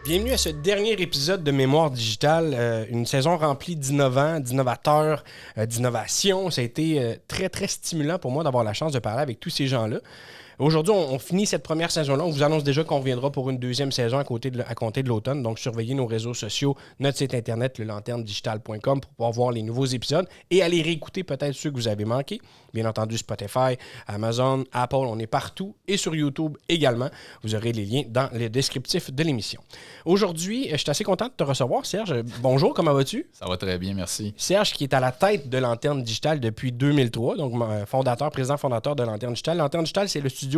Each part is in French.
Bienvenue à ce dernier épisode de Mémoire digitale, une saison remplie d'innovants, d'innovateurs, d'innovation. Ça a été très, très stimulant pour moi d'avoir la chance de parler avec tous ces gens-là. Aujourd'hui, on finit cette première saison-là. On vous annonce déjà qu'on reviendra pour une deuxième saison à compter de l'automne. Donc, surveillez nos réseaux sociaux, notre site internet, lelanternedigital.com pour pouvoir voir les nouveaux épisodes et aller réécouter peut-être ceux que vous avez manqués. Bien entendu, Spotify, Amazon, Apple, on est partout et sur YouTube également. Vous aurez les liens dans le descriptif de l'émission. Aujourd'hui, je suis assez content de te recevoir, Serge. Bonjour, comment vas-tu? Ça va très bien, merci. Serge, qui est à la tête de Lanterne Digital depuis 2003, donc président fondateur de Lanterne Digital. Lanterne Digital, c'est le studio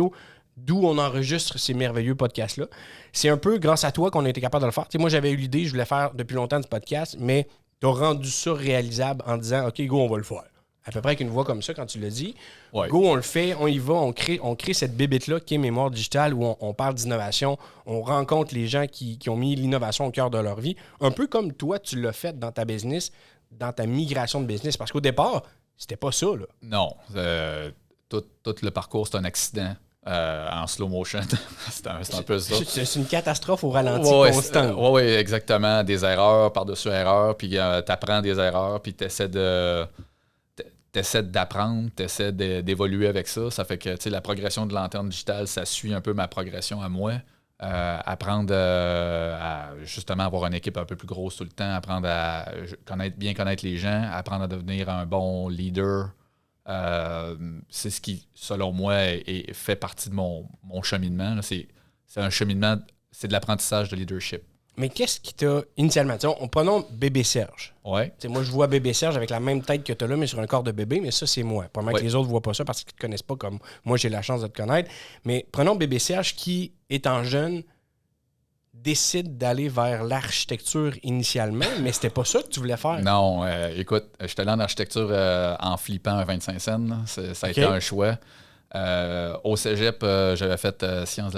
d'où on enregistre ces merveilleux podcasts-là. C'est un peu grâce à toi qu'on a été capable de le faire. Tu sais, moi, j'avais eu l'idée, je voulais faire depuis longtemps du podcast, mais tu as rendu ça réalisable en disant « OK, go, on va le faire ». À peu près avec une voix comme ça, quand tu l'as dit. Ouais. Go, on le fait, on y va, on crée cette bébête-là qui est Mémoire digitale où on parle d'innovation, on rencontre les gens qui ont mis l'innovation au cœur de leur vie. Un peu comme toi, tu l'as fait dans ta business, dans ta migration de business. Parce qu'au départ, c'était pas ça, là. Non. Tout le parcours, c'est un accident en slow motion. c'est un peu ça. C'est une catastrophe au ralenti constant. Oui, exactement. Des erreurs par-dessus erreurs, puis tu apprends des erreurs, puis tu essaies d'apprendre, tu essaies d'évoluer avec ça. Ça fait que la progression de Lanterne Digitale, ça suit un peu ma progression à moi. Apprendre à justement avoir une équipe un peu plus grosse tout le temps, apprendre à bien connaître les gens, apprendre à devenir un bon leader. C'est ce qui, selon moi, fait partie de mon cheminement. Là. C'est un cheminement, c'est de l'apprentissage de leadership. Mais qu'est-ce qui t'a initialement... Prenons bébé Serge. Ouais. Moi, je vois bébé Serge avec la même tête que tu as là, mais sur un corps de bébé, mais ça, c'est moi. Probablement que les autres ne voient pas ça parce qu'ils ne te connaissent pas comme moi, j'ai la chance de te connaître. Mais prenons bébé Serge qui, étant jeune, décide d'aller vers l'architecture initialement, mais c'était pas ça que tu voulais faire. Non, écoute, je suis allé en architecture en flippant un 25 cents. Ça a été un choix. Au cégep, j'avais fait sciences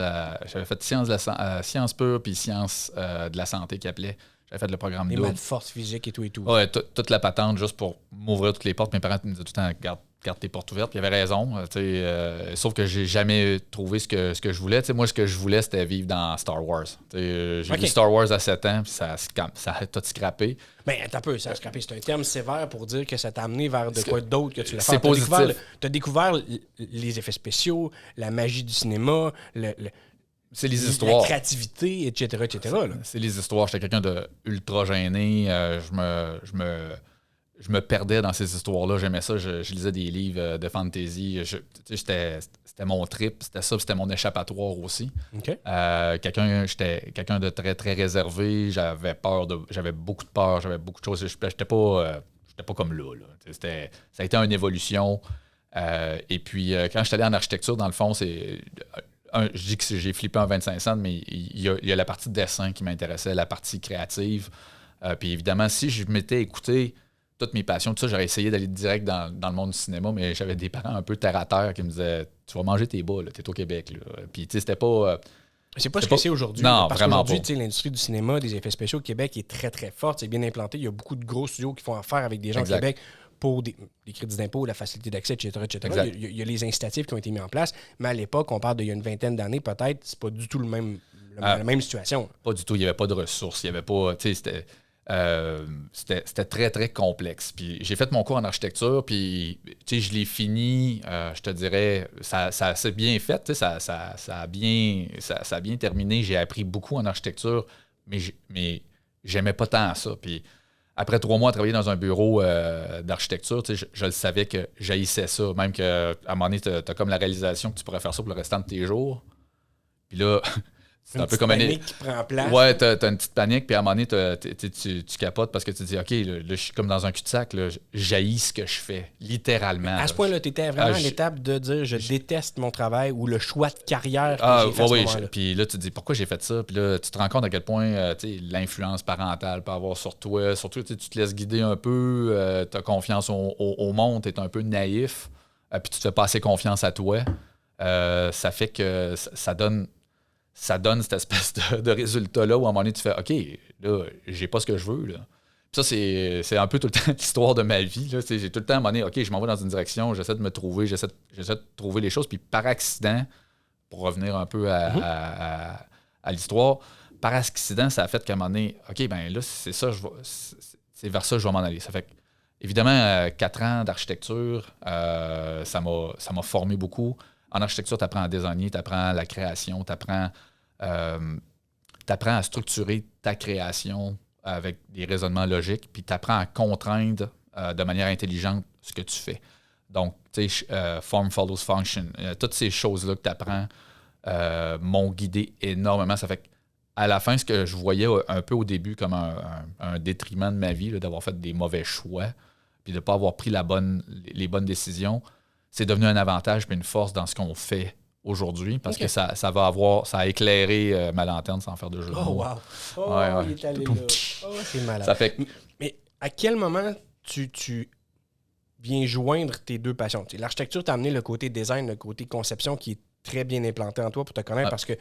pures puis sciences de la santé qui appelait. J'avais fait le programme des double. maths fortes, physique et tout et tout. Ouais, toute la patente juste pour m'ouvrir toutes les portes. Mes parents me disaient tout le temps garde tes portes ouvertes. Puis ils avaient raison. Sauf que j'ai jamais trouvé ce que je voulais. Moi, ce que je voulais, c'était vivre dans Star Wars. J'ai vu Star Wars à 7 ans, puis ça a tout scrappé. Ben, attends un peu, ça a scrappé. C'est un terme sévère pour dire que ça t'a amené vers de quoi d'autre que tu l'as fait. C'est positif. Tu as découvert les effets spéciaux, la magie du cinéma, c'est les histoires. La créativité, etc. Là. C'est les histoires. J'étais quelqu'un de ultra gêné. Je me perdais dans ces histoires-là. J'aimais ça. Je lisais des livres de fantasy. C'était mon trip. C'était ça. C'était mon échappatoire aussi. Okay. J'étais quelqu'un de très, très réservé. J'avais beaucoup de peur. J'avais beaucoup de choses. J'étais pas comme là. Ça a été une évolution. Et puis, quand je suis allé en architecture, dans le fond, je dis que j'ai flippé en 25 cents, mais il y a la partie de dessin qui m'intéressait, la partie créative. Puis évidemment, si je m'étais écouté toutes mes passions, tout ça, j'aurais essayé d'aller direct dans le monde du cinéma, mais j'avais des parents un peu terre à terre qui me disaient « Tu vas manger tes bas, t'es au Québec. » Puis tu sais, c'était pas... c'est pas ce que c'est aujourd'hui. Non, parce vraiment qu'aujourd'hui, l'industrie du cinéma, des effets spéciaux au Québec est très, très forte. C'est bien implanté. Il y a beaucoup de gros studios qui font affaire avec des gens au Québec pour des crédits d'impôt, la facilité d'accès, etc. Il y a les incitatifs qui ont été mis en place. Mais à l'époque, on parle d'il y a une vingtaine d'années, peut-être, c'est pas du tout la même situation. Pas du tout. Il n'y avait pas de ressources. Il y avait pas... C'était très, très complexe. Puis j'ai fait mon cours en architecture, puis je l'ai fini, je te dirais, ça s'est bien fait, ça a bien terminé. J'ai appris beaucoup en architecture, mais j'aimais pas tant ça. Puis après 3 mois à travailler dans un bureau d'architecture, je le savais que j'haïssais ça. Même qu'à un moment donné, tu as comme la réalisation que tu pourrais faire ça pour le restant de tes jours. Puis là... C'est un peu comme panique qui prend place. Ouais, t'as une petite panique, puis à un moment donné, tu capotes parce que tu te dis, OK, là, je suis comme dans un cul-de-sac, j'haïs ce que je fais, littéralement. À ce point-là, tu étais vraiment à l'étape de dire, je déteste mon travail ou le choix de carrière que j'ai fait à ce moment-là. Puis là, tu te dis, pourquoi j'ai fait ça? Puis là, tu te rends compte à quel point l'influence parentale peut avoir sur toi. Surtout, tu te laisses guider un peu, tu as confiance au monde, tu es un peu naïf, puis tu te fais pas assez confiance à toi. Ça fait que ça donne cette espèce de résultat-là où à un moment donné, tu fais « OK, là, j'ai pas ce que je veux. » Puis ça, c'est un peu tout le temps l'histoire de ma vie. Là. J'ai tout le temps à un moment donné « OK, je m'en vais dans une direction, j'essaie de me trouver, j'essaie de trouver les choses. » Puis par accident, pour revenir un peu à l'histoire, par accident, ça a fait qu'à un moment donné, OK, ben là, c'est ça, c'est vers ça que je vais m'en aller. Ça fait que, évidemment, 4 ans d'architecture, ça m'a formé beaucoup. En architecture, tu apprends à designer, tu apprends la création, tu apprends à structurer ta création avec des raisonnements logiques, puis tu apprends à contraindre de manière intelligente ce que tu fais. Donc, tu sais, form follows function. Toutes ces choses-là que tu apprends m'ont guidé énormément. Ça fait qu'à la fin, ce que je voyais un peu au début comme un détriment de ma vie, là, d'avoir fait des mauvais choix, puis de ne pas avoir pris les bonnes décisions, c'est devenu un avantage et une force dans ce qu'on fait aujourd'hui, parce que ça a éclairé ma lanterne sans faire de jeu de mots. Wow! Oh, ouais. Il est allé là. Oh, c'est malade. Ça fait... Mais à quel moment tu viens joindre tes deux passions? T'sais, l'architecture t'a amené le côté design, le côté conception qui est très bien implanté en toi pour te connaître parce que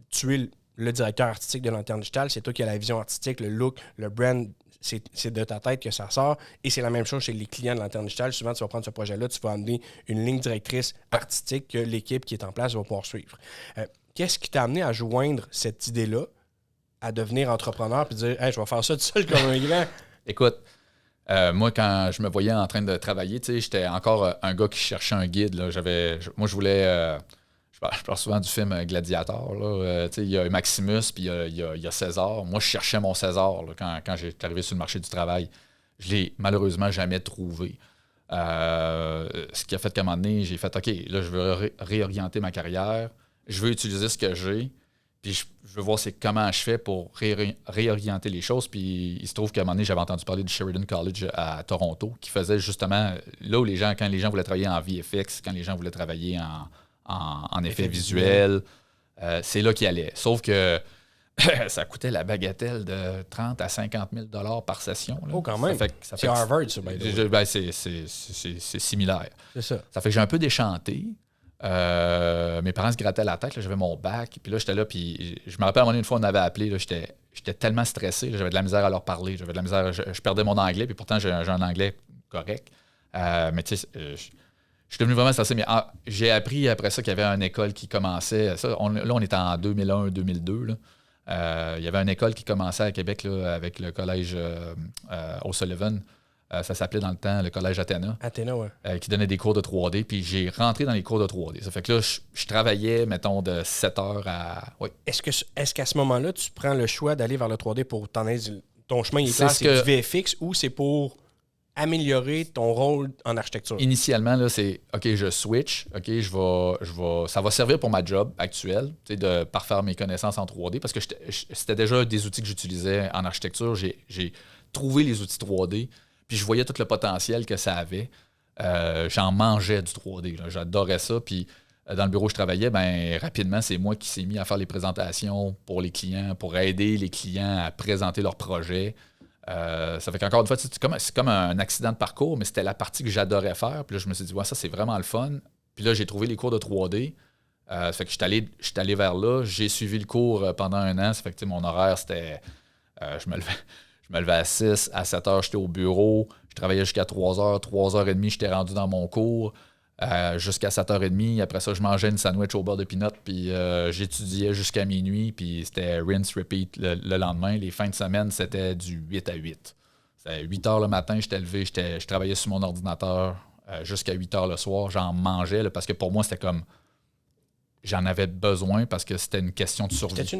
tu es le directeur artistique de Lanterne Digitale, c'est toi qui as la vision artistique, le look, le brand, c'est de ta tête que ça sort. Et c'est la même chose chez les clients de Lanterne Digitale. Souvent, tu vas prendre ce projet-là, tu vas amener une ligne directrice artistique que l'équipe qui est en place va pouvoir suivre. Qu'est-ce qui t'a amené à joindre cette idée-là, à devenir entrepreneur puis dire hey, je vais faire ça tout seul comme un grand? Écoute, moi, quand je me voyais en train de travailler, j'étais encore un gars qui cherchait un guide. Là. Moi, je voulais... je parle souvent du film Gladiator. Il y a Maximus puis il y a César. Moi, je cherchais mon César là, quand j'étais arrivé sur le marché du travail. Je l'ai malheureusement jamais trouvé. Ce qui a fait qu'à un moment donné, j'ai fait OK, là, je veux réorienter ma carrière. Je veux utiliser ce que j'ai. Puis je veux voir comment je fais pour réorienter les choses. Puis il se trouve qu'à un moment donné, j'avais entendu parler du Sheridan College à Toronto, qui faisait justement là où quand les gens voulaient travailler en VFX, quand les gens voulaient travailler en effets visuels, c'est là qu'ils allaient. Sauf que ça coûtait la bagatelle de 30 à 50 000 $ par session. Là. Oh, quand même. C'est Harvard, ça. C'est similaire. C'est ça. Ça fait que j'ai un peu déchanté. Mes parents se grattaient la tête, là, j'avais mon bac, puis là j'étais là, puis je me rappelle à un moment donné, une fois on avait appelé, là, j'étais tellement stressé, là, j'avais de la misère à leur parler, j'avais de la misère, je perdais mon anglais, puis pourtant j'ai un anglais correct, mais tu sais, je suis devenu vraiment stressé, mais j'ai appris après ça qu'il y avait une école qui commençait, là on était en 2001-2002, il y avait une école qui commençait à Québec là, avec le collège O'Sullivan. Ça s'appelait dans le temps le collège Athéna. Athéna, oui. Qui donnait des cours de 3D. Puis j'ai rentré dans les cours de 3D. Ça fait que là, je travaillais, mettons, de 7 heures à... Oui. Est-ce qu'à ce moment-là, tu prends le choix d'aller vers le 3D pour ton chemin est clair, c'est du VFX ou c'est pour améliorer ton rôle en architecture? Initialement, là, c'est OK, je switch. OK, ça va servir pour ma job actuelle, de parfaire mes connaissances en 3D parce que c'était déjà des outils que j'utilisais en architecture. J'ai trouvé les outils 3D. Puis je voyais tout le potentiel que ça avait. J'en mangeais du 3D. Là. J'adorais ça. Puis dans le bureau où je travaillais, ben rapidement, c'est moi qui s'est mis à faire les présentations pour les clients, pour aider les clients à présenter leurs projets. Ça fait qu'encore une fois, c'est comme un accident de parcours, mais c'était la partie que j'adorais faire. Puis là, je me suis dit, ouais, ça, c'est vraiment le fun. Puis là, j'ai trouvé les cours de 3D. Ça fait que je suis allé vers là. J'ai suivi le cours pendant 1 an. Ça fait que mon horaire, c'était... Je me levais à 6, à 7 heures, j'étais au bureau. Je travaillais jusqu'à 3 heures. 3 heures et demie, j'étais rendu dans mon cours. Jusqu'à 7h30. Après ça, je mangeais une sandwich au beurre de peanut. Puis j'étudiais jusqu'à minuit. Puis c'était rinse, repeat le lendemain. Les fins de semaine, c'était du 8 à 8. C'était 8 heures le matin, j'étais levé. Je travaillais sur mon ordinateur jusqu'à 8 heures le soir. J'en mangeais là, parce que pour moi, c'était comme... J'en avais besoin parce que c'était une question de survie. C'était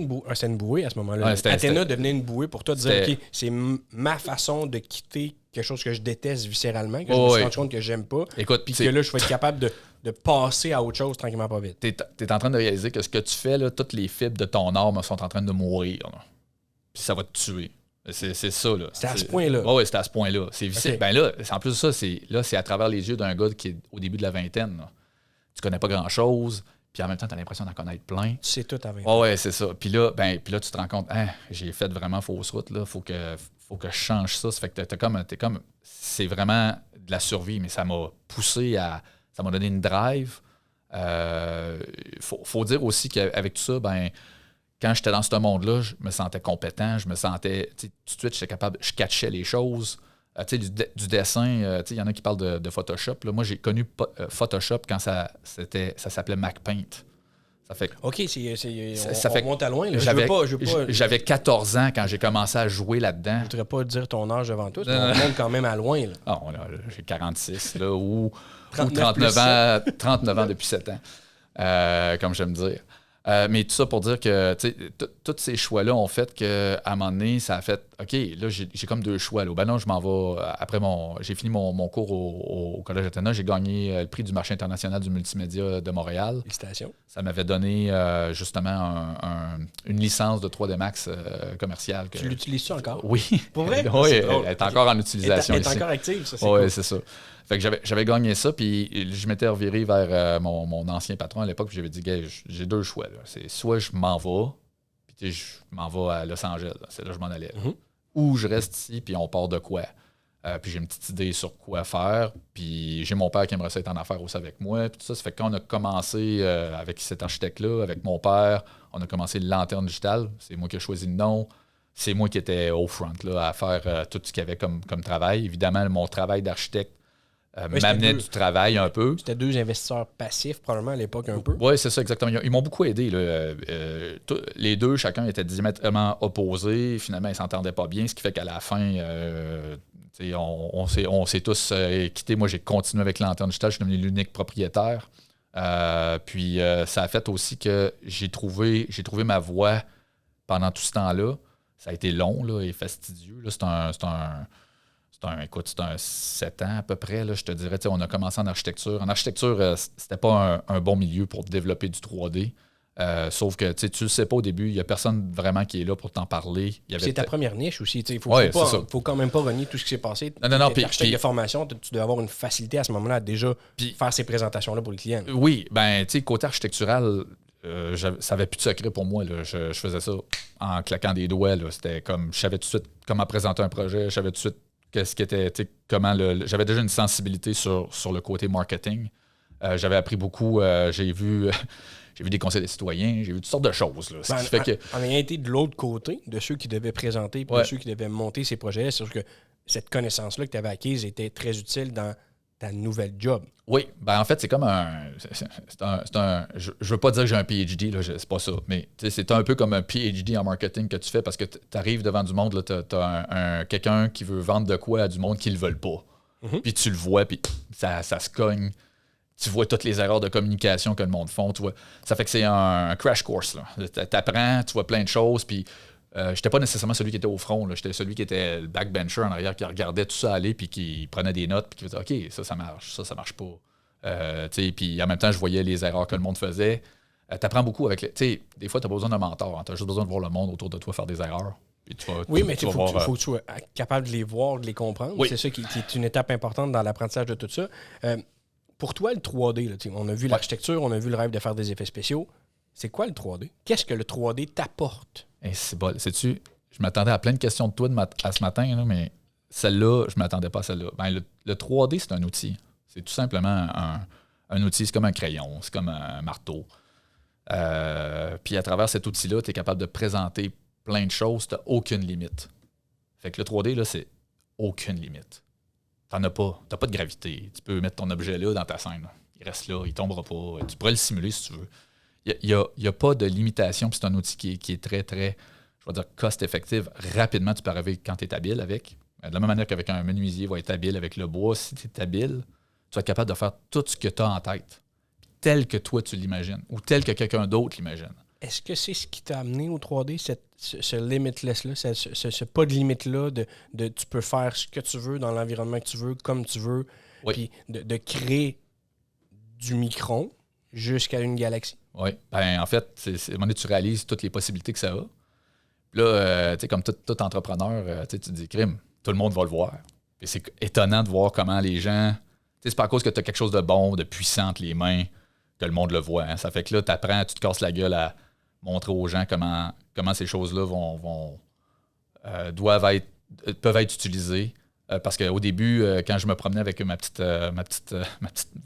une bouée à ce moment-là. Ouais, Athéna devenait une bouée pour toi de dire OK, c'est ma façon de quitter quelque chose que je déteste viscéralement, que je me suis rendu compte que j'aime pas. Écoute, puis que là, je vais être capable de passer à autre chose tranquillement pas vite. T'es en train de réaliser que ce que tu fais, là, toutes les fibres de ton âme sont en train de mourir. Là. Puis ça va te tuer. C'est ça. Là. C'est à ce point-là. Oui, c'est à ce point-là. C'est okay. Ben là, en plus de ça, c'est à travers les yeux d'un gars qui est au début de la vingtaine. Là. Tu connais pas grand-chose. Puis en même temps, tu as l'impression d'en connaître plein. Tu sais tout à 20 ans. Oui, c'est ça. Puis là, tu te rends compte, j'ai fait vraiment fausse route. Faut que je change ça. Ça fait que t'es comme c'est vraiment de la survie, mais ça m'a poussé ça m'a donné une drive. Faut dire aussi qu'avec tout ça, quand j'étais dans ce monde-là, je me sentais compétent. Je me sentais, tout de suite, j'étais capable, je catchais les choses. Du dessin, il y en a qui parlent de Photoshop. Là. Moi, j'ai connu Photoshop quand ça s'appelait MacPaint. Ça fait OK, ça fait on monte à loin. Là. J'avais 14 ans quand j'ai commencé à jouer là-dedans. Je voudrais pas dire ton âge devant toi, on monte quand même à loin. Là. Ah, j'ai 46, là, ou 39 ans depuis 7 ans, comme j'aime dire. Mais tout ça pour dire que tous ces choix-là ont fait qu'à un moment donné, ça a fait OK, là, j'ai comme 2 choix. Là. Ben non, je m'en vais. Après j'ai fini mon cours au Collège Athéna, j'ai gagné le prix du marché international du multimédia de Montréal. Félicitations. Ça m'avait donné justement une licence de 3D Max commerciale. Tu l'utilises-tu encore? Oui. Pour vrai? Oui, elle est encore en utilisation. Elle est encore active, ça, c'est Oui, cool. c'est ça. Fait que j'avais gagné ça, puis je m'étais reviré vers mon ancien patron à l'époque, puis j'avais dit, gars, j'ai 2 choix. Là. C'est soit je m'en vais, puis je m'en vais à Los Angeles, là. C'est là que je m'en allais. Ou je reste ici, puis on part de quoi. Puis j'ai une petite idée sur quoi faire, puis j'ai mon père qui aimerait ça être en affaires aussi avec moi, puis tout ça. Ça fait que quand on a commencé avec cet architecte-là, avec mon père, on a commencé Lanterne Digitale. C'est moi qui ai choisi le nom. C'est moi qui étais au front là, à faire tout ce qu'il y avait comme travail. Évidemment, mon travail d'architecte m'amenait du travail un peu. C'était 2 investisseurs passifs, probablement, à l'époque, un peu. Oui, c'est ça, exactement. Ils m'ont beaucoup aidé. Là. Les 2, chacun était diamétralement opposés. Finalement, ils ne s'entendaient pas bien, ce qui fait qu'à la fin, on s'est tous quittés. Moi, j'ai continué avec Lanterne Digitale. Je suis devenu l'unique propriétaire. Puis, ça a fait aussi que j'ai trouvé ma voie pendant tout ce temps-là. Ça a été long là, et fastidieux. Là. C'est un 7 ans à peu près, là, je te dirais. On a commencé en architecture. En architecture, c'était pas un bon milieu pour développer du 3D. Sauf que tu le sais pas au début, il n'y a personne vraiment qui est là pour t'en parler. C'est ta première niche aussi. Il faut quand même pas renier tout ce qui s'est passé. Non, architecte de formation, tu dois avoir une facilité à ce moment-là à déjà faire ces présentations-là pour les clients. Oui, ben tu sais, côté architectural, ça n'avait plus de secret pour moi. Là. Je faisais ça en claquant des doigts. Là. C'était comme, je savais tout de suite comment présenter un projet, je savais tout de suite qu'est-ce qui était, comment j'avais déjà une sensibilité sur le côté marketing. J'avais appris beaucoup, j'ai vu des conseils des citoyens, j'ai vu toutes sortes de choses. Là. En ayant été de l'autre côté, de ceux qui devaient présenter, puis de ceux qui devaient monter ces projets-là, c'est sûr que cette connaissance-là que tu avais acquise était très utile dans ta nouvelle job. Oui, ben en fait, c'est comme je veux pas dire que j'ai un PhD, là, c'est pas ça, mais c'est un peu comme un PhD en marketing que tu fais parce que tu arrives devant du monde, tu as quelqu'un qui veut vendre de quoi à du monde qui le veulent pas. Puis tu le vois, puis ça se cogne. Tu vois toutes les erreurs de communication que le monde font. Tu vois. Ça fait que c'est un crash course. Tu apprends, tu vois plein de choses, puis j'étais pas nécessairement celui qui était au front. J'étais celui qui était le backbencher en arrière, qui regardait tout ça aller, puis qui prenait des notes, puis qui faisait OK, ça marche, ça marche pas. Puis en même temps, je voyais les erreurs que le monde faisait. Tu apprends beaucoup avec des fois, tu n'as pas besoin d'un mentor. Hein, tu as juste besoin de voir le monde autour de toi faire des erreurs. Mais il faut que tu sois capable de les voir, de les comprendre. Oui. C'est ça qui est une étape importante dans l'apprentissage de tout ça. Pour toi, le 3D, là, on a vu l'architecture, on a vu le rêve de faire des effets spéciaux. C'est quoi le 3D? Qu'est-ce que le 3D t'apporte? C'est bon. Sais-tu, je m'attendais à plein de questions de toi à ce matin, là, mais celle-là, je ne m'attendais pas à celle-là. Ben, le 3D, c'est un outil. C'est tout simplement un outil. C'est comme un crayon, c'est comme un marteau. Puis à travers cet outil-là, tu es capable de présenter plein de choses, tu n'as aucune limite. Fait que le 3D, là, c'est aucune limite. T'en as pas. T'as pas de gravité. Tu peux mettre ton objet là dans ta scène. Là. Il reste là, il tombera pas. Tu pourrais le simuler si tu veux. Il y a pas de limitation. Puis c'est un outil qui est très, très, je vais dire, cost-effective. Rapidement, tu peux arriver quand tu es habile avec. De la même manière qu'avec un menuisier va être habile avec le bois, si tu es habile, tu vas être capable de faire tout ce que tu as en tête, tel que toi tu l'imagines, ou tel que quelqu'un d'autre l'imagine. Est-ce que c'est ce qui t'a amené au 3D, ce limitless-là, ce pas de limite-là, de tu peux faire ce que tu veux dans l'environnement que tu veux, comme tu veux, puis de créer du micron jusqu'à une galaxie? Oui. Ben, en fait, à un moment donné, tu réalises toutes les possibilités que ça a. Puis là, comme tout entrepreneur, tu te dis, crime, tout le monde va le voir. Puis c'est étonnant de voir comment les gens... C'est pas à cause que tu as quelque chose de bon, de puissant entre les mains que le monde le voit. Hein. Ça fait que là, tu apprends, tu te casses la gueule à montrer aux gens comment ces choses-là peuvent être utilisées. Parce qu'au début, quand je me promenais avec ma petite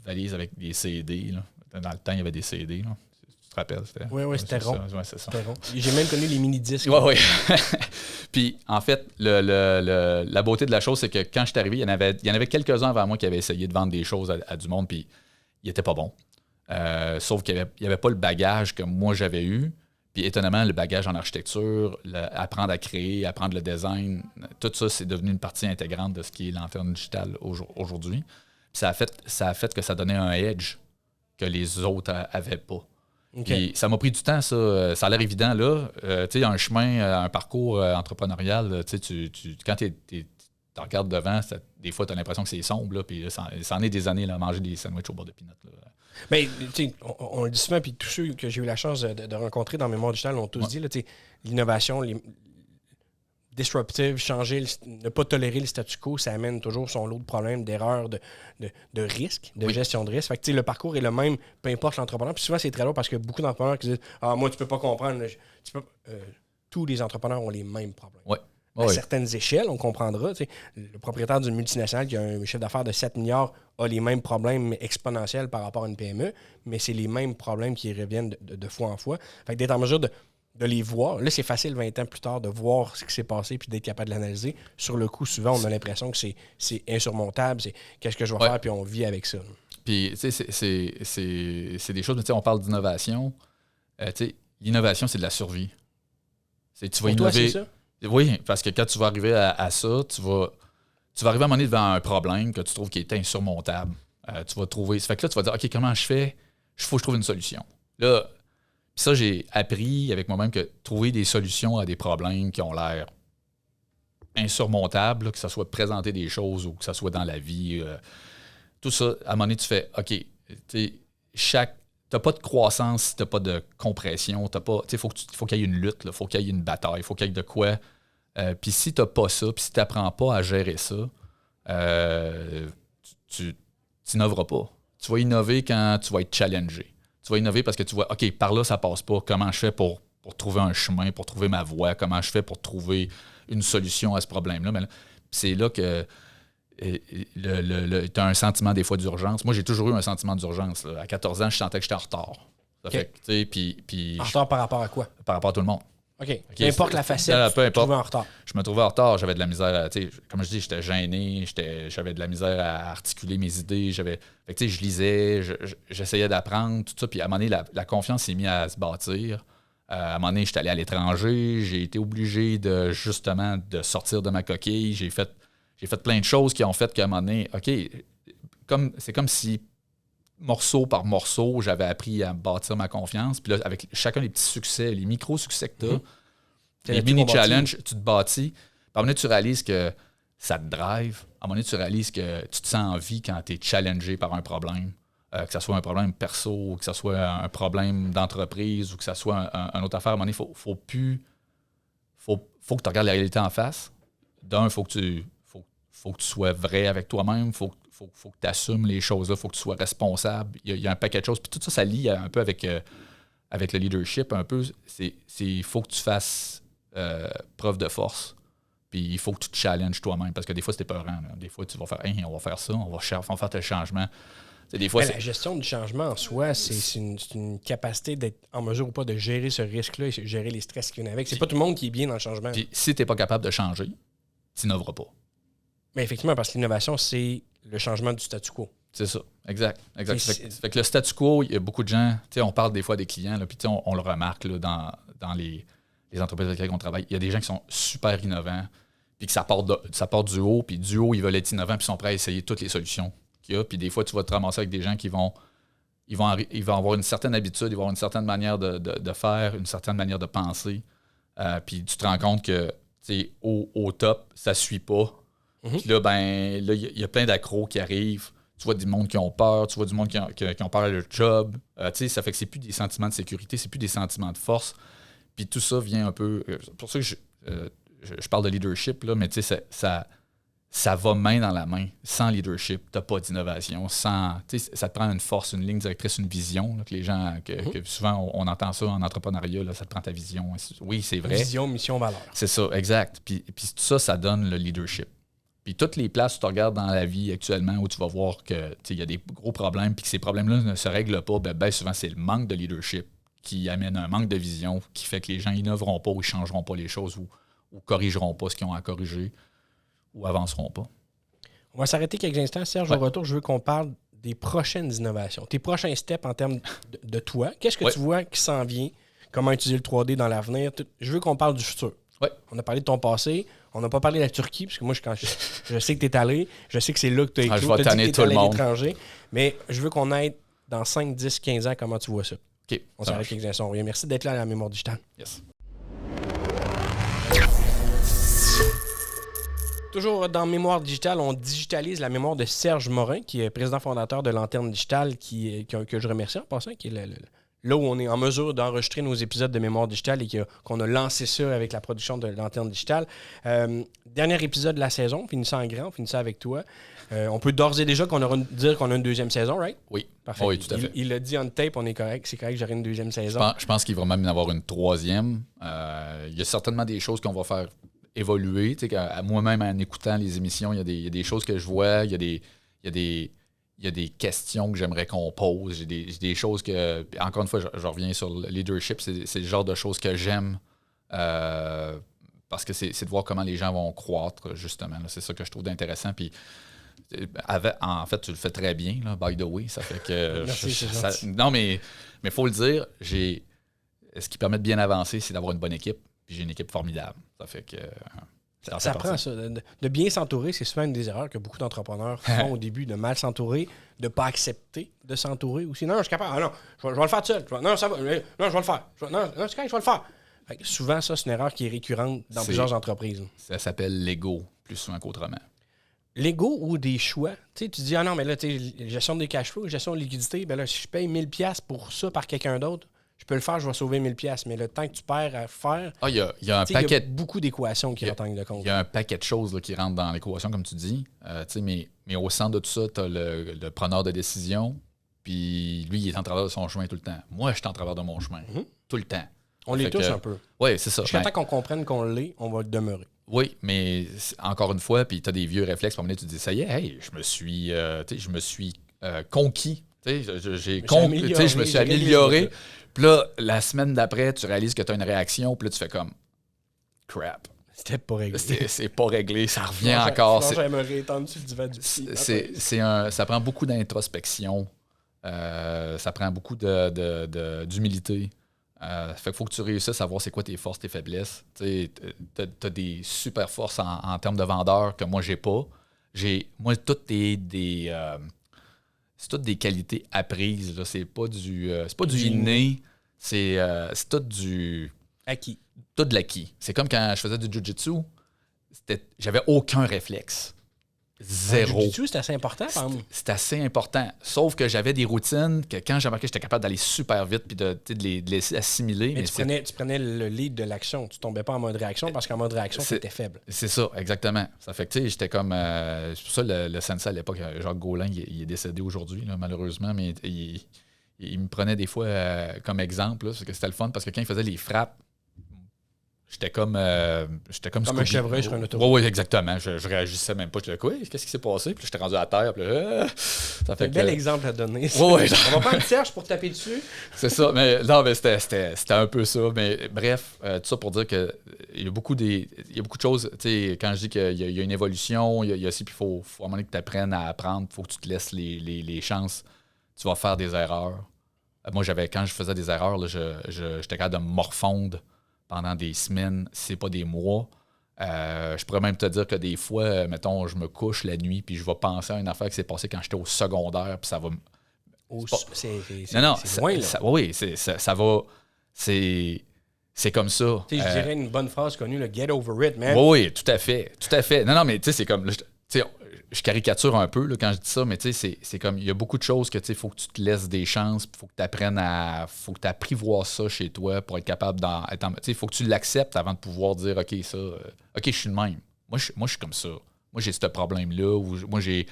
valise avec des CD, là, dans le temps, il y avait des CD. Là. Tu te rappelles? Oui, c'était rond. C'est ça. C'était rond. J'ai même connu les mini-disques. Oui. Puis, en fait, la beauté de la chose, c'est que quand je suis arrivé, il y en avait quelques-uns avant moi qui avaient essayé de vendre des choses à du monde, puis ils n'étaient pas bons. Sauf qu'il n'y avait pas le bagage que moi j'avais eu. Puis étonnamment, le bagage en architecture, apprendre à créer, apprendre le design, tout ça, c'est devenu une partie intégrante de ce qui est Lanterne Digitale aujourd'hui. Puis ça a fait que ça donnait un edge que les autres n'avaient pas. Okay. Puis ça m'a pris du temps, ça. Ça a l'air évident, là. Tu sais, il y a un chemin, un parcours entrepreneurial. Tu sais, quand tu regardes devant, des fois, tu as l'impression que c'est sombre, là, puis ça en est des années là, à manger des sandwichs au bord de peanuts. Mais on le dit souvent, puis tous ceux que j'ai eu la chance de rencontrer dans Mémoire digitale l'ont tous dit, là, l'innovation, disruptive, changer, ne pas tolérer le statu quo, ça amène toujours son lot de problèmes, d'erreurs, de risques, de gestion de risque. Fait que le parcours est le même, peu importe l'entrepreneur. Puis souvent, c'est très lourd parce que beaucoup d'entrepreneurs qui disent « Ah, moi, tu peux pas comprendre. » Tous les entrepreneurs ont les mêmes problèmes. Ouais. À certaines échelles, on comprendra. Le propriétaire d'une multinationale qui a un chiffre d'affaires de 7 milliards a les mêmes problèmes exponentiels par rapport à une PME, mais c'est les mêmes problèmes qui reviennent de fois en fois. Fait que d'être en mesure de les voir, là, c'est facile 20 ans plus tard de voir ce qui s'est passé puis d'être capable de l'analyser. Sur le coup, souvent, on a l'impression que c'est insurmontable, c'est qu'est-ce que je vais faire, puis on vit avec ça. Puis, tu sais, c'est des choses, mais tu sais, on parle d'innovation. Tu sais, l'innovation, c'est de la survie. Tu vas Pour innover. Toi, c'est ça? Oui, parce que quand tu vas arriver à ça, tu vas arriver à un moment donné devant un problème que tu trouves qui est insurmontable. Tu vas trouver. Ça fait que là, tu vas dire, OK, comment je fais? Il faut que je trouve une solution. Là, ça, j'ai appris avec moi-même que trouver des solutions à des problèmes qui ont l'air insurmontables, là, que ce soit présenter des choses ou que ce soit dans la vie, tout ça, à un moment donné, tu fais, OK, t'as pas de croissance si t'as pas de compression. Faut qu'il y ait une lutte, il faut qu'il y ait une bataille, il faut qu'il y ait de quoi. Puis si t'as pas ça, puis si t'apprends pas à gérer ça, tu n'innoveras pas. Tu vas innover quand tu vas être challengé. Tu vas innover parce que tu vois, OK, par là, ça passe pas. Comment je fais pour trouver un chemin, pour trouver ma voie? Comment je fais pour trouver une solution à ce problème-là? Mais là, c'est là que tu as un sentiment des fois d'urgence. Moi, j'ai toujours eu un sentiment d'urgence. Là. À 14 ans, je sentais que j'étais en retard. Ça fait que, puis en retard par rapport à quoi? Par rapport à tout le monde. OK. Peu importe la facette, peu importe. tu te trouvais en retard. Je me trouvais en retard. J'avais de la misère. Comme je dis, j'étais gêné. J'avais de la misère à articuler mes idées. Je lisais, j'essayais d'apprendre, tout ça. Puis à un moment donné, la confiance s'est mise à se bâtir. À un moment donné, j'étais allé à l'étranger. J'ai été obligé de sortir de ma coquille. J'ai fait plein de choses qui ont fait qu'à un moment donné, OK, c'est comme si morceau par morceau, j'avais appris à bâtir ma confiance. Puis là, avec chacun des petits succès, les micro-succès que tu as, les mini-challenges, tu te bâtis. Puis à un moment donné, tu réalises que ça te drive. À un moment donné, tu réalises que tu te sens en vie quand tu es challengé par un problème. Que ce soit un problème perso, que ce soit un problème d'entreprise ou que ce soit une autre affaire. À un moment donné, faut que tu regardes la réalité en face. D'un, il faut que tu sois vrai avec toi-même, faut que tu assumes les choses-là, il faut que tu sois responsable. Il y a un paquet de choses. Puis tout ça, ça lie un peu avec le leadership. Un peu, il faut que tu fasses preuve de force. Puis il faut que tu te challenges toi-même. Parce que des fois, c'est épeurant. Là. Des fois, tu vas faire on va faire ça, on va faire tel changement. Des fois, la gestion du changement en soi, c'est une capacité d'être en mesure ou pas de gérer ce risque-là et gérer les stress qui viennent avec. C'est pas tout le monde qui est bien dans le changement. Puis si tu n'es pas capable de changer, tu n'innoveras pas. Mais effectivement, parce que l'innovation, c'est le changement du statu quo. C'est ça, exact. Fait que le statu quo, il y a beaucoup de gens, on parle des fois des clients, là, puis on le remarque là, dans les entreprises avec lesquelles on travaille. Il y a des gens qui sont super innovants, puis que ça part du haut, puis du haut, ils veulent être innovants, puis sont prêts à essayer toutes les solutions qu'il y a. Puis des fois, tu vas te ramasser avec des gens qui vont avoir une certaine habitude, ils vont avoir une certaine manière de faire, une certaine manière de penser. Puis tu te rends compte que au top, ça ne suit pas. Puis là, il y a plein d'accros qui arrivent. Tu vois du monde qui ont peur, tu vois du monde qui ont peur à leur job. Ça fait que c'est plus des sentiments de sécurité, c'est plus des sentiments de force. Puis tout ça vient un peu... c'est pour ça que je parle de leadership, là, mais ça va main dans la main. Sans leadership, tu n'as pas d'innovation. Ça te prend une force, une ligne directrice, une vision. Là, que les gens, que souvent, on entend ça en entrepreneuriat, là, ça te prend ta vision. Oui, c'est vrai. Vision, mission, valeur. C'est ça, exact. Puis tout ça donne le leadership. Puis toutes les places où tu regardes dans la vie actuellement où tu vas voir qu'il y a des gros problèmes puis que ces problèmes-là ne se règlent pas, bien souvent, c'est le manque de leadership qui amène un manque de vision qui fait que les gens innoveront pas ou ils changeront pas les choses ou corrigeront pas ce qu'ils ont à corriger ou avanceront pas. On va s'arrêter quelques instants. Serge, au retour, je veux qu'on parle des prochaines innovations, tes prochains steps en termes de toi. Qu'est-ce que tu vois qui s'en vient? Comment utiliser le 3D dans l'avenir? Je veux qu'on parle du futur. Ouais. On a parlé de ton passé. On n'a pas parlé de la Turquie, parce que moi, je sais que tu es allé. Je sais que c'est là que tu as écrit. Je vais tanner tout le monde. L'étranger. Mais je veux qu'on aide dans 5, 10, 15 ans. Comment tu vois ça? OK. On s'arrête quelques instants. Merci d'être là à la Mémoire digitale. Yes. Toujours dans Mémoire digitale, on digitalise la mémoire de Serge Morin, qui est président fondateur de Lanterne digitale, que je remercie en passant, qui est là où on est en mesure d'enregistrer nos épisodes de Mémoire digitale et qu'on a lancé ça avec la production de Lanterne digitale. Dernier épisode de la saison, finissant en grand, finissant avec toi. On peut d'ores et déjà dire qu'on a une deuxième saison, right? Oui. Parfait. Oui, tout à fait. Il l'a dit on tape, on est correct. C'est correct, j'aurai une deuxième saison. Je pense qu'il va même y en avoir une troisième. Il y a certainement des choses qu'on va faire évoluer. Tu sais, moi-même, en écoutant les émissions, il y a des choses que je vois, il y a des questions que j'aimerais qu'on pose. J'ai des choses que... Encore une fois, je reviens sur le leadership. C'est le genre de choses que j'aime parce que c'est de voir comment les gens vont croître, justement. Là. C'est ça que je trouve intéressant. Puis, en fait, tu le fais très bien, là, by the way. Ça fait que... Merci, non, mais il faut le dire, ce qui permet de bien avancer, c'est d'avoir une bonne équipe. Puis j'ai une équipe formidable. Ça fait que... Ça prend ça. De bien s'entourer, c'est souvent une des erreurs que beaucoup d'entrepreneurs font au début, de mal s'entourer, de ne pas accepter de s'entourer aussi. Non, je suis capable. Ah, non, je vais le faire tout seul. Non, ça va. Non, je vais le faire. Non, c'est correct, je vais le faire. Souvent, ça, c'est une erreur qui est récurrente dans plusieurs entreprises. Ça s'appelle l'ego, plus souvent qu'autrement. L'ego ou des choix. Tu dis, ah non, mais là, gestion des cash flows, gestion de liquidité, ben là, si je paye 1000$ pour ça par quelqu'un d'autre, je peux le faire, je vais sauver 1000$. Mais le temps que tu perds à faire, il y a un paquet... Il y a beaucoup d'équations qui rentrent en ligne de compte. Il y a un paquet de choses là, qui rentrent dans l'équation, comme tu dis. Mais au centre de tout ça, tu as le preneur de décision. Puis lui, il est en travers de son chemin tout le temps. Moi, je suis en travers de mon chemin. Tout le temps. On l'est tous un peu. Oui, c'est ça. Jusqu'à temps qu'on comprenne qu'on l'est, on va le demeurer. Oui, mais encore une fois, puis tu as des vieux réflexes. Pour tu te dis, ça y est, hey, je me suis conquis. Je me suis amélioré. Puis là, la semaine d'après, tu réalises que tu as une réaction, puis là, tu fais comme crap. C'était pas réglé. C'est pas réglé, ça revient encore. J'aimerais étendre sur le divan du psy. Ça prend beaucoup d'introspection. Ça prend beaucoup d'humilité. Fait qu'il faut que tu réussisses à voir c'est quoi tes forces, tes faiblesses. Tu as des super forces en termes de vendeur que moi, j'ai pas. Moi, toutes c'est toutes des qualités apprises. Là. C'est pas du inné. C'est tout du... Acquis. Tout de l'acquis. C'est comme quand je faisais du jiu-jitsu. J'avais aucun réflexe. Zéro. Le jiu-jitsu, c'est assez important, par exemple. C'est assez important. Sauf que j'avais des routines que quand j'ai remarqué, j'étais capable d'aller super vite puis de les assimiler. Mais tu prenais le lead de l'action. Tu tombais pas en mode réaction parce qu'en mode réaction, c'était faible. C'est ça, exactement. Ça fait que, tu sais, j'étais comme... c'est pour ça le sensei à l'époque, Jacques Gaulin, il est décédé aujourd'hui, là, malheureusement, mais il me prenait des fois comme exemple, là, parce que c'était le fun, parce que quand il faisait les frappes, J'étais comme un chevreuil sur un autoroute. Oui, exactement. Je réagissais même pas. J'étais quoi? Qu'est-ce qui s'est passé? Puis j'étais rendu à terre. Puis ça fait un bel exemple à donner. On va prendre Serge pour taper dessus. C'est ça. Mais non, mais c'était un peu ça. Mais bref, tout ça pour dire que il y a beaucoup de choses. Tu sais, quand je dis qu'il y a une évolution, il y a aussi, puis il faut à un moment donné que tu apprennes à apprendre. Il faut que tu te laisses les chances. Tu vas faire des erreurs. Moi, quand je faisais des erreurs, là, j'étais capable de me morfondre pendant des semaines, si c'est pas des mois. Je pourrais même te dire que des fois, mettons, je me couche la nuit puis je vais penser à une affaire qui s'est passée quand j'étais au secondaire puis ça va... C'est loin, là. Oui, ça va... C'est comme ça. Je dirais une bonne phrase connue, le « get over it, man ». Oui, tout à fait. Tout à fait. Non, mais tu sais, c'est comme... Je caricature un peu là, quand je dis ça, mais tu sais, c'est comme, il y a beaucoup de choses que tu sais, il faut que tu te laisses des chances, il faut que tu apprennes faut que tu apprivoises ça chez toi pour être capable il faut que tu l'acceptes avant de pouvoir dire, OK, ça, OK, je suis le même. Moi, je suis comme ça. Moi, j'ai ce problème-là, ou moi, j'ai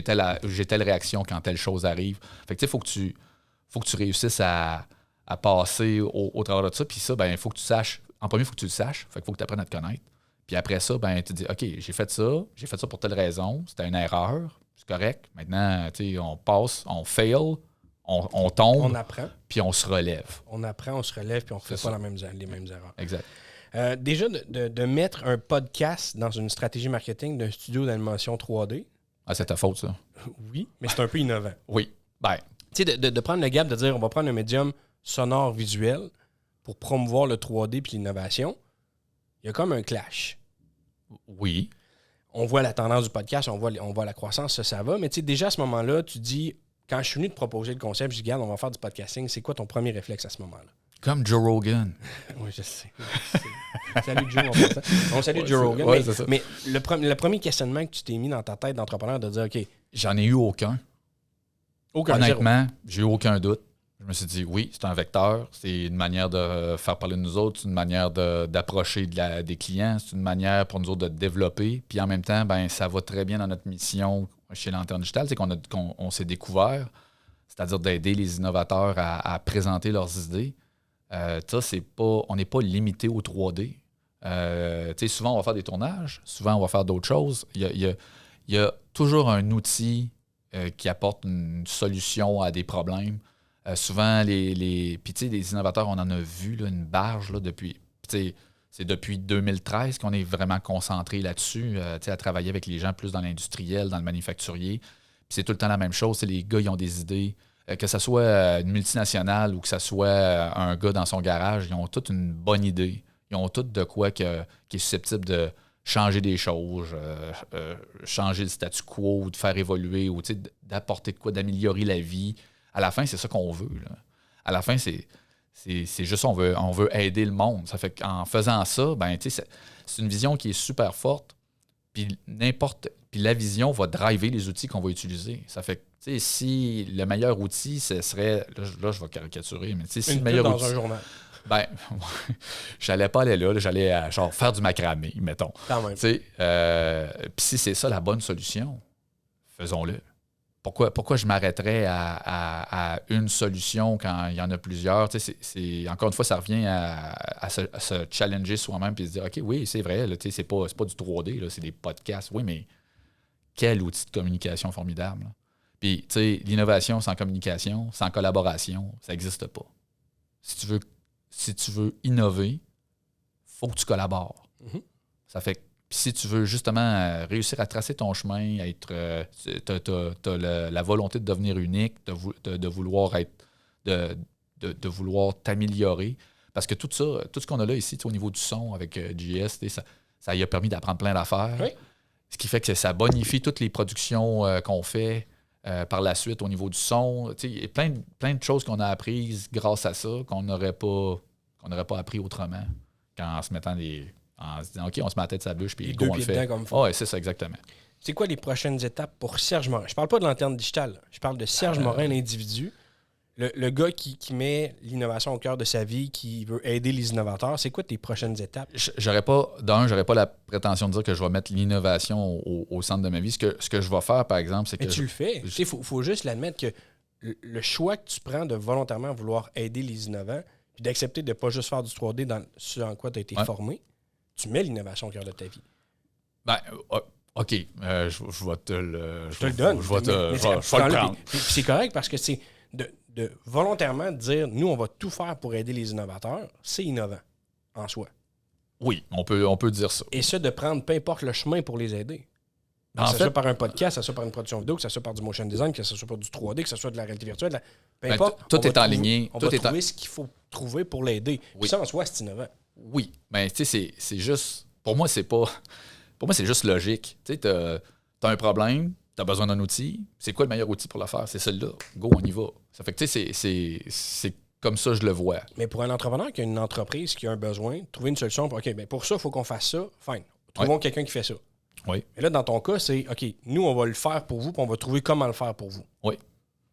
telle réaction quand telle chose arrive. Fait que tu sais, faut que tu réussisses à passer au travers de ça, puis ça, ben, il faut que tu saches. En premier, il faut que tu le saches. Fait qu'il faut que tu apprennes à te connaître. Puis après ça, ben, tu te dis, OK, j'ai fait ça pour telle raison, c'était une erreur, c'est correct. Maintenant, on passe, on fail, on tombe. On apprend. Puis on se relève. On apprend, on se relève, puis on ne refait pas les mêmes erreurs. Exact. Déjà, de mettre un podcast dans une stratégie marketing d'un studio d'animation 3D, Ah, c'est ta faute, ça. Oui, mais c'est un peu innovant. Oui. Ben, Tu sais, de prendre le gap, de dire on va prendre un médium sonore visuel pour promouvoir le 3D puis l'innovation, il y a comme un clash. oui. On voit la tendance du podcast, on voit la croissance, ça va, mais tu sais, déjà à ce moment-là, tu dis, quand je suis venu te proposer le concept, je dis, regarde, on va faire du podcasting, c'est quoi ton premier réflexe à ce moment-là? Comme Joe Rogan. Oui, je sais. Salut Joe, on salue Joe Rogan. Ouais, mais le premier questionnement que tu t'es mis dans ta tête d'entrepreneur, de dire, OK, J'en ai eu aucun. aucun Honnêtement, j'ai eu aucun doute. Je me suis dit, oui, c'est un vecteur, c'est une manière de faire parler de nous autres, c'est une manière d'approcher des clients, c'est une manière pour nous autres de développer. Puis en même temps, ben ça va très bien dans notre mission chez Lanterne Digital, c'est qu'on s'est découvert, c'est-à-dire d'aider les innovateurs à présenter leurs idées. Ça, on n'est pas limité au 3D. Souvent, on va faire des tournages, souvent, on va faire d'autres choses. Il y a toujours un outil qui apporte une solution à des problèmes. Souvent, les innovateurs, on en a vu là, une barge là, depuis. C'est depuis 2013 qu'on est vraiment concentré là-dessus, à travailler avec les gens plus dans l'industriel, dans le manufacturier. Puis c'est tout le temps la même chose. Les gars, ils ont des idées. Que ce soit une multinationale ou que ce soit un gars dans son garage, ils ont toutes une bonne idée. Ils ont toutes de quoi qui est susceptible de changer des choses, changer le statu quo, de faire évoluer ou d'apporter de quoi, d'améliorer la vie. À la fin, c'est ça qu'on veut. Là. À la fin, c'est juste on veut aider le monde. Ça fait qu'en faisant ça, ben, c'est une vision qui est super forte. Puis la vision va driver les outils qu'on va utiliser. Ça fait que si le meilleur outil, ce serait. Là, je vais caricaturer, mais si le meilleur outil. Dans un journal. Ben, j'allais pas aller là, j'allais genre faire du macramé, mettons. Quand même. Puis si c'est ça la bonne solution, faisons-le. Pourquoi je m'arrêterais à une solution quand il y en a plusieurs? Encore une fois, ça revient à se challenger soi-même et se dire, OK, oui, c'est vrai, là, c'est pas du 3D, là, c'est des podcasts. Oui, mais quel outil de communication formidable. Là. Puis, l'innovation sans communication, sans collaboration, ça n'existe pas. Si tu veux innover, il faut que tu collabores. Mm-hmm. Ça fait que si tu veux justement réussir à tracer ton chemin, t'as la volonté de devenir unique, de vouloir être, de vouloir t'améliorer. Parce que tout ce qu'on a là ici, au niveau du son avec JS, ça y a permis d'apprendre plein d'affaires. Oui. Ce qui fait que ça bonifie toutes les productions qu'on fait par la suite au niveau du son. Il y a plein de choses qu'on a apprises grâce à ça qu'on n'aurait pas appris autrement qu'en se mettant en se disant, OK, on se met la tête sur la bûche, puis go, on le fait. Oui, c'est ça, exactement. C'est quoi les prochaines étapes pour Serge Morin? Je parle pas de Lanterne Digital. Je parle de Serge Morin, l'individu. Le gars qui met l'innovation au cœur de sa vie, qui veut aider les innovateurs. C'est quoi tes prochaines étapes? J'aurais pas la prétention de dire que je vais mettre l'innovation au centre de ma vie. Ce que je vais faire, par exemple, c'est que... Mais tu le fais. Il faut juste l'admettre que le choix que tu prends de volontairement vouloir aider les innovants, puis d'accepter de ne pas juste faire du 3D dans ce en quoi tu as été formé, tu mets l'innovation au cœur de ta vie. Ben, OK. Je vais te le... Je te le donne. Je vais le prendre. Puis c'est correct parce que c'est de volontairement dire, nous, on va tout faire pour aider les innovateurs, c'est innovant en soi. Oui, on peut dire ça. Et ça, de prendre peu importe le chemin pour les aider. Que ce soit par un podcast, que ce soit par une production vidéo, que ce soit par du motion design, que ce soit par du 3D, que ce soit de la réalité virtuelle. Peu importe. Tout est aligné. On va trouver ce qu'il faut trouver pour l'aider. Oui. Puis ça, en soi, c'est innovant. Oui, mais tu sais, c'est juste... Pour moi, c'est juste logique. Tu sais, t'as un problème, t'as besoin d'un outil. C'est quoi le meilleur outil pour le faire? C'est celui-là. Go, on y va. Ça fait que, tu sais, c'est comme ça, je le vois. Mais pour un entrepreneur qui a une entreprise qui a un besoin, trouver une solution, OK, bien pour ça, il faut qu'on fasse ça. Fine. Trouvons quelqu'un qui fait ça. Oui. Mais là, dans ton cas, c'est OK, nous, on va le faire pour vous, puis on va trouver comment le faire pour vous. Oui.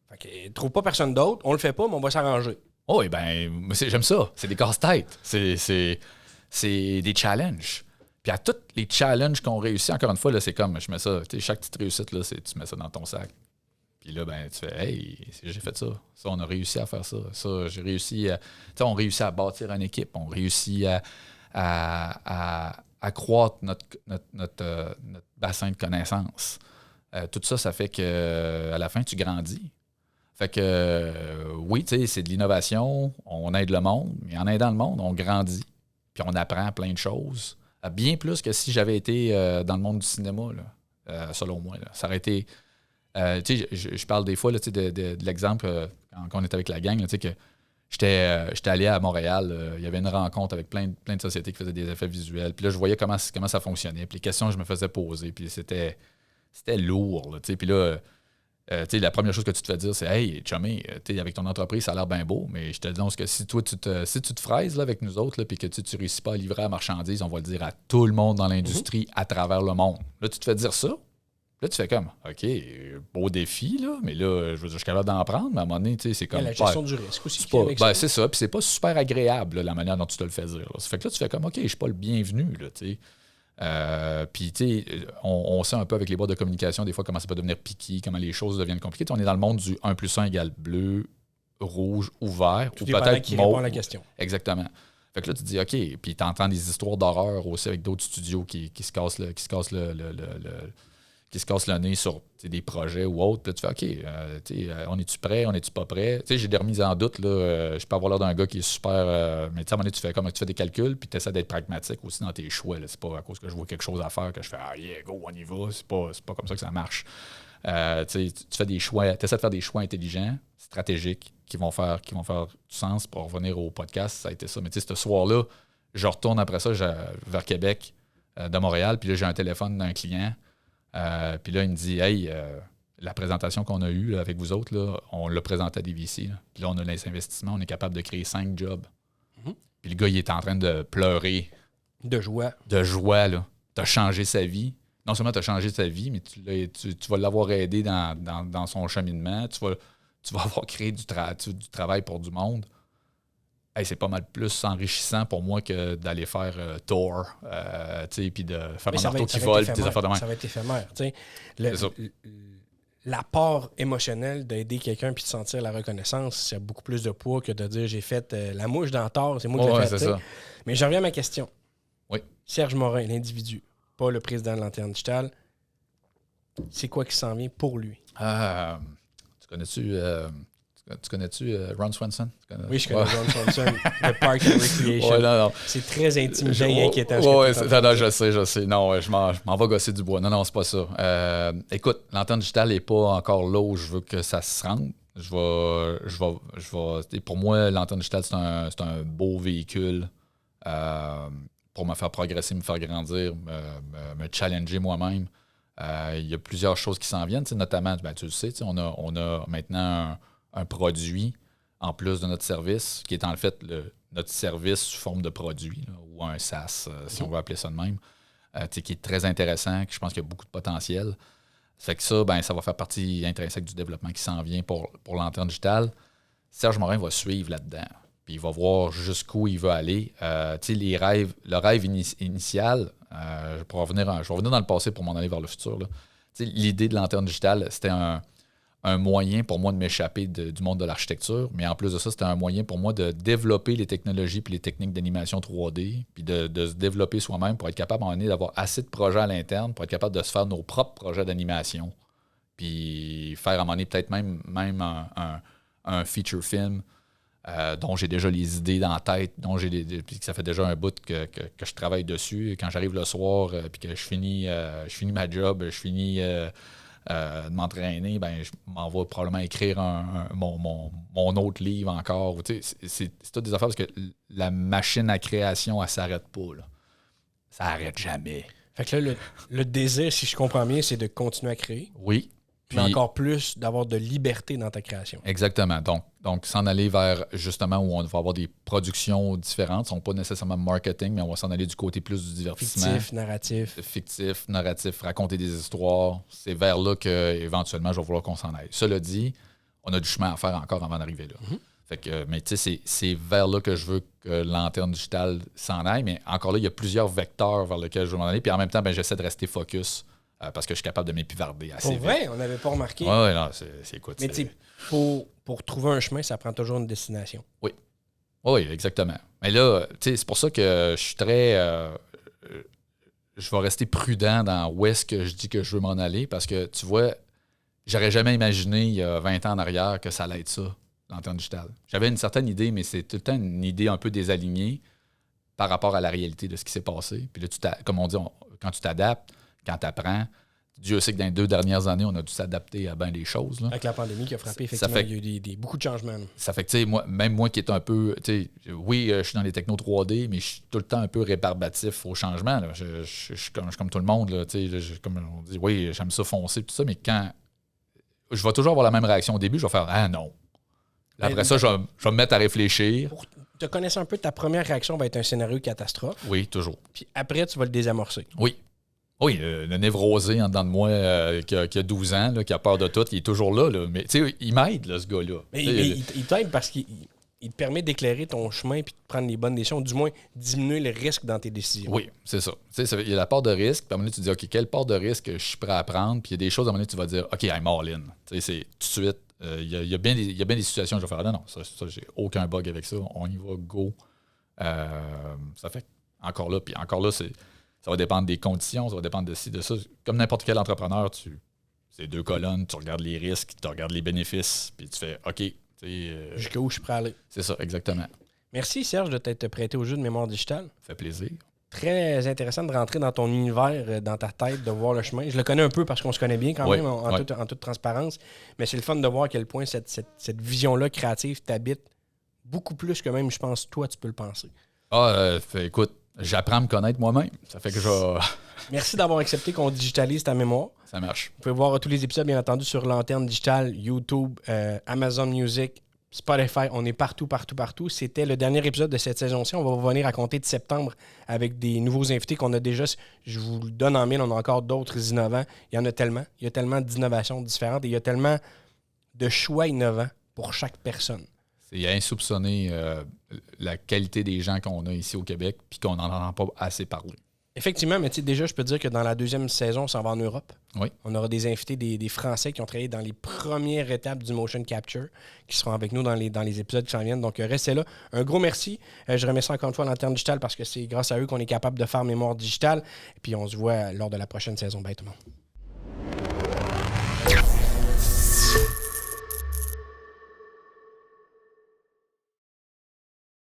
Fait que trouve pas personne d'autre, on le fait pas, mais on va s'arranger. Oui, bien, j'aime ça. C'est des casse-têtes. C'est des challenges. Puis à tous les challenges qu'on réussit, encore une fois, là, c'est comme, je mets ça, tu sais, chaque petite réussite, là, tu mets ça dans ton sac. Puis là, ben, tu fais, hey, j'ai fait ça. Ça, on a réussi à faire ça. Ça, j'ai réussi à. Tu sais, on réussit à bâtir une équipe. On réussit à accroître notre bassin de connaissances. Tout ça, ça fait qu'à la fin, tu grandis. Fait que, oui, tu sais, c'est de l'innovation. On aide le monde. Mais en aidant le monde, on grandit. Puis on apprend plein de choses. Bien plus que si j'avais été dans le monde du cinéma, là. selon moi. Là. Ça aurait été... je parle des fois là, de l'exemple quand on était avec la gang, là, que j'étais allé à Montréal, il y avait une rencontre avec plein de sociétés qui faisaient des effets visuels. Puis là, je voyais comment ça fonctionnait. Puis les questions que je me faisais poser. Puis c'était lourd. Là, puis là, la première chose que tu te fais dire, c'est « Hey, chumé, avec ton entreprise, ça a l'air bien beau, mais je te dis que si toi, tu te fraises là, avec nous autres, puis que tu ne réussis pas à livrer la marchandise, on va le dire à tout le monde dans l'industrie à travers le monde. » Là, tu te fais dire ça. Là, tu fais comme, OK, beau défi, là, mais là, je veux dire, je suis capable d'en prendre, mais à un moment donné, c'est comme... la gestion du risque aussi. C'est ça, puis c'est pas super agréable, là, la manière dont tu te le fais dire. Là. Ça fait que là, tu fais comme, OK, je suis pas le bienvenu, là, tu sais. Puis, tu sais, on sait un peu avec les boîtes de communication, des fois, comment ça peut devenir piqué, comment les choses deviennent compliquées. T'sais, on est dans le monde du 1+1 égale bleu, rouge ou vert, tout ou peut-être qui mauve. répond à la question. Exactement. Fait que là, tu te dis, OK, puis tu entends des histoires d'horreur aussi avec d'autres studios qui se cassent le nez sur des projets ou autres. Puis là, tu fais, OK, on est-tu prêt? On est-tu pas prêt? J'ai des remises en doute. Là, je peux avoir l'air d'un gars qui est super... mais à un moment donné, tu fais des calculs puis tu essaies d'être pragmatique aussi dans tes choix. Là. C'est pas à cause que je vois quelque chose à faire que je fais « Ah, yeah, go, on y va. » C'est pas comme ça que ça marche. Tu fais des choix. Tu essaies de faire des choix intelligents, stratégiques, qui vont faire du sens pour revenir au podcast. Ça a été ça. Mais ce soir-là, je retourne après ça vers Québec, de Montréal. Puis là, j'ai un téléphone d'un client. Puis là, il me dit « Hey, la présentation qu'on a eue là, avec vous autres, là, on l'a présenté à des VC. Là. Puis là, on a les investissements, on est capable de créer 5 jobs. Puis le gars, il est en train de pleurer. De joie. De joie, là. Tu as changé sa vie. Non seulement tu as changé sa vie, mais tu vas l'avoir aidé dans son cheminement. Tu vas avoir créé du travail pour du monde. Hey, c'est pas mal plus enrichissant pour moi que d'aller faire tour, puis de faire un marteau qui vole, des affaires de même. Ça va être éphémère. L'apport émotionnel d'aider quelqu'un puis de sentir la reconnaissance, c'est beaucoup plus de poids que de dire j'ai fait la mouche dans le tort, c'est moi qui l'ai fait. C'est ça. Mais j'en reviens à ma question. Oui. Serge Morin, l'individu, pas le président de Lanterne Digitale, c'est quoi qui s'en vient pour lui? Tu connais-tu Ron Swanson? Oui, je connais Ron Swanson, le Park and Recreation. Non. C'est très intimidant et inquiétant. Non, je sais. Non, je m'en vais gosser du bois. Non, c'est pas ça. Écoute, l'antenne digitale n'est pas encore là où je veux que ça se rende. Pour moi, l'antenne digitale, c'est un beau véhicule pour me faire progresser, me faire grandir, me challenger moi-même. Il y a plusieurs choses qui s'en viennent, notamment, tu le sais, on a maintenant un produit en plus de notre service, qui est en fait notre service sous forme de produit, là, ou un SaaS, si on veut appeler ça de même, qui est très intéressant, que je pense qu'il y a beaucoup de potentiel. Fait que ça, ça va faire partie intrinsèque du développement qui s'en vient pour Lanterne Digitale. Serge Morin va suivre là-dedans. Puis il va voir jusqu'où il veut aller. Le rêve initial, je vais revenir dans le passé pour m'en aller vers le futur. Là. L'idée de Lanterne Digitale, c'était un moyen pour moi de m'échapper du monde de l'architecture, mais en plus de ça, c'était un moyen pour moi de développer les technologies et les techniques d'animation 3D, puis de se développer soi-même pour être capable à un moment donné d'avoir assez de projets à l'interne pour être capable de se faire nos propres projets d'animation, puis faire à un moment donné peut-être même un feature film dont j'ai déjà les idées dans la tête, puis que ça fait déjà un bout que je travaille dessus. Quand j'arrive le soir, puis que je finis ma job, je finis... de m'entraîner, je m'en vais probablement écrire mon autre livre encore. C'est toutes des affaires parce que la machine à création, elle s'arrête pas. Là. Ça n'arrête jamais. Fait que là, le désir, si je comprends bien, c'est de continuer à créer. Oui. Puis encore plus d'avoir de liberté dans ta création. Exactement. Donc s'en aller vers justement où on va avoir des productions différentes. Ce ne sont pas nécessairement marketing, mais on va s'en aller du côté plus du divertissement. Fictif, narratif, raconter des histoires. C'est vers là qu'éventuellement, je vais vouloir qu'on s'en aille. Cela dit, on a du chemin à faire encore avant d'arriver là. Mm-hmm. Fait que, mais tu sais, c'est vers là que je veux que Lanterne Digitale s'en aille. Mais encore là, il y a plusieurs vecteurs vers lesquels je veux m'en aller. Puis en même temps, j'essaie de rester focus. Parce que je suis capable de m'épivarder assez vite. Pour vrai, on n'avait pas remarqué. Oui, non, c'est écoute. Mais tu sais, pour trouver un chemin, ça prend toujours une destination. Oui. Oui, exactement. Mais là, tu sais, c'est pour ça que je suis très... je vais rester prudent dans où est-ce que je dis que je veux m'en aller, parce que, tu vois, j'aurais jamais imaginé, il y a 20 ans en arrière, que ça allait être ça, Lanterne Digitale. J'avais une certaine idée, mais c'est tout le temps une idée un peu désalignée par rapport à la réalité de ce qui s'est passé. Puis là, comme on dit, quand tu t'adaptes, quand tu apprends, Dieu sait que dans les 2 dernières années, on a dû s'adapter à bien des choses. Là. Avec la pandémie qui a frappé, effectivement, il y a eu beaucoup de changements. Là. Ça fait que, tu sais, moi qui est un peu, tu sais, oui, je suis dans les technos 3D, mais je suis tout le temps un peu rébarbatif au changement. Là. Je suis comme tout le monde, là, tu sais, comme on dit, oui, j'aime ça foncer, tout ça, mais quand je vais toujours avoir la même réaction au début, je vais faire « Ah non ». Après ça, je vais me mettre à réfléchir. Pour te connaître un peu, ta première réaction va être un scénario catastrophe. Oui, toujours. Puis après, tu vas le désamorcer. Oui. Oui, le névrosé en dedans de moi qui a 12 ans, là, qui a peur de tout, il est toujours là. Mais tu sais, il m'aide, là, ce gars-là. Mais il t'aide parce qu'il te permet d'éclairer ton chemin et de prendre les bonnes décisions, du moins diminuer le risque dans tes décisions. Oui, c'est ça. Tu sais, il y a la part de risque, puis à un moment donné, tu te dis, OK, quelle part de risque je suis prêt à prendre? Puis il y a des choses, à un moment donné, tu vas dire, OK, I'm all in. Tu sais, c'est tout de suite. Il y a bien des situations où je vais faire, non, ça j'ai aucun bug avec ça. On y va, go. Ça fait encore là, ça va dépendre des conditions, ça va dépendre de ci, de ça. Comme n'importe quel entrepreneur, c'est 2 colonnes, tu regardes les risques, tu regardes les bénéfices, puis tu fais OK. Jusqu'où je suis prêt à aller. C'est ça, exactement. Merci Serge de t'être prêté au jeu de mémoire digitale. Ça fait plaisir. Très intéressant de rentrer dans ton univers, dans ta tête, de voir le chemin. Je le connais un peu parce qu'on se connaît bien quand même, en toute transparence. Mais c'est le fun de voir à quel point cette vision-là créative t'habite beaucoup plus que même, je pense, toi, tu peux le penser. Écoute, j'apprends à me connaître moi-même. Ça fait que Merci d'avoir accepté qu'on digitalise ta mémoire. Ça marche. Vous pouvez voir tous les épisodes, bien entendu, sur Lanterne Digitale, YouTube, Amazon Music, Spotify. On est partout. C'était le dernier épisode de cette saison-ci. On va revenir à compter de septembre avec des nouveaux invités qu'on a déjà. Je vous le donne en mille. On a encore d'autres innovants. Il y en a tellement. Il y a tellement d'innovations différentes et il y a tellement de choix innovants pour chaque personne. C'est insoupçonné la qualité des gens qu'on a ici au Québec puis qu'on n'en entend pas assez parler. Effectivement, mais déjà, je peux te dire que dans la 2e saison, on s'en va en Europe. Oui. On aura des invités, des Français qui ont travaillé dans les premières étapes du motion capture, qui seront avec nous dans les épisodes qui s'en viennent. Donc, restez là. Un gros merci. Je remercie encore une fois Lanterne Digitale parce que c'est grâce à eux qu'on est capable de faire mémoire digitale. Et puis, on se voit lors de la prochaine saison. Bye tout le monde.